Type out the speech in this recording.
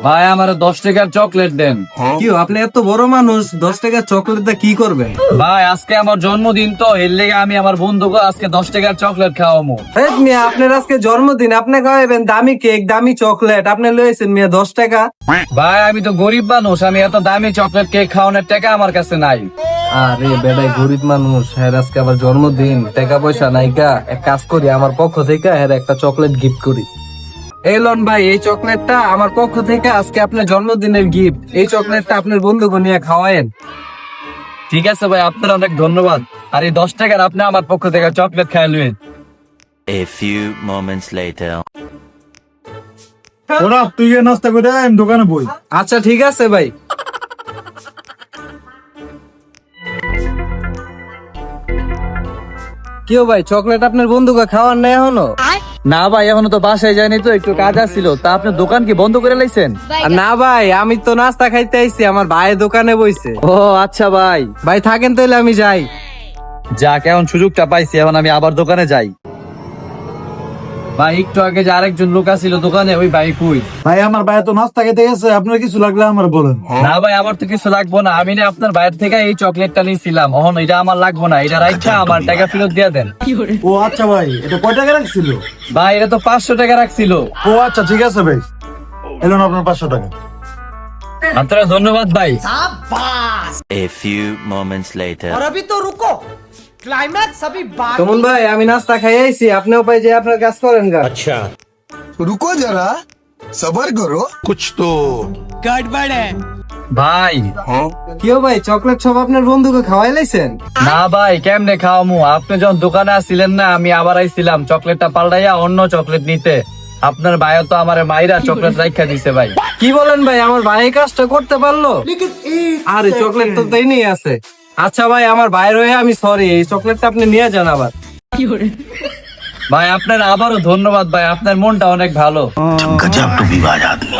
ভাই আমার 10 টাকার চকলেট দেন। কি আপনি এত বড় মানুষ, 10 টাকার চকলেট দিয়ে কি করবেন? ভাই আজকে আমার জন্মদিন তো, এর লেগে আমি আমার বন্ধুকে আজকে 10 টাকার চকলেট খাওয়াবো। মিয়া আপনার আজকে জন্মদিন, আপনি খাওয়াবেন দামি কেক দামি চকলেট, আপনি লয়েছেন মিয়া 10 টাকা। ভাই আমি তো গরিব মানুষ, আমি এত দামি চকলেট কেক খাওয়ানোর টাকা আমার কাছে নাই। আরে বেটাই গরিব মানুষ, হ্যাঁ আজকে আবার জন্মদিন, টাকা পয়সা নাইকা। এক কাজ করি, আমার পক্ষ থেকে হ্যাঁ একটা চকলেট গিফট করি। এই লন ভাই, এই চকলেটটা আমার পক্ষ থেকে আজকে আপনার জন্মদিনের গিফট। এই চকলেটটা আপনার বন্ধুকে নিয়ে খাওয়ায়েন। ঠিক আছে ভাই, আপনার অনেক ধন্যবাদ। আর এই 10 টাকার আপনি আমার পক্ষ থেকে চকলেট খাইলেন। A few moments later. ওরা তুই গিয়ে নাস্তা করে আয়, আমি দোকানে বই। আচ্ছা ঠিক আছে ভাই। কেউ ভাই চকলেট আপনার বন্ধুকে খাওয়ার নেই এখনো? না ভাই এখনো তো বাসায় যায়নি, তো একটু কাজ ছিল। তা আপনার দোকান কি বন্ধ করে লাইছেন? আর না ভাই, আমি তো নাস্তা খাইতে আইছি, আমার ভাই দোকানে বইছে। ও আচ্ছা ভাই, ভাই থাকেন তাহলে, আমি যাই। যাক এখন সুযোগটা পাইছি, এখন আমি আবার দোকানে যাই। ভাই একটু আগে যে আরেকজন লোক আছিল দোকানে, ওই ভাই কই? ভাই আমার ভাই তো নাস্তা খেতে গেছে, আপনার কিছু লাগলে আমার বলেন। না ভাই আমার তো কিছু লাগবো না, আমি না আপনার বাইরে থেকে এই চকলেটটা নিয়েছিলাম, এখন এটা আমার লাগবো না, এটা রাখা আমার টাকা ফেরত দিয়ে দেন। ও আচ্ছা ভাই, এটা কয় টাকা রাখছিল? ভাই এটা তো 500 টাকা রাখছিল। ও আচ্ছা ঠিক আছে ভাই, এলেন আপনার 500 টাকা। আপনারা ধন্যবাদ ভাই। A few moments later. और अभी तो रुको, क्लाइमैक्स अभी बाकी। সুমন ভাই, আমি নাস্তা খাই আইছি, আপনিও পাই যে আপনার কাজ করেন গা। रुको जरा, सबर करो। कुछ तो गड़बड़ है। ভাই কেউ ভাই চকলেট সব আপনার বন্ধুকে খাওয়াই লাইছেন? না ভাই কেমনে খাওয়ামু, আপনি যখন দোকানে আসছিলেন না, আমি আবার আইছিলাম চকলেটটা পাল্টাইয়া অন্য চকলেট নিতে। আপনার ভাই তো আমার মাইরা চকলেট রাখা দিছে ভাই। কি বলেন ভাই, আমার ভাই এই কাজটা করতে পারলো? আরে চকলেট তো তাই নিয়ে আছে। আচ্ছা ভাই, আমার ভাইয়ের হয়ে আমি সরি, এই চকলেটটা আপনি নিয়ে যান আবার। ভাই আপনার আবারও ধন্যবাদ ভাই, আপনার মনটা অনেক ভালো। गजब टू विवाद आदमी।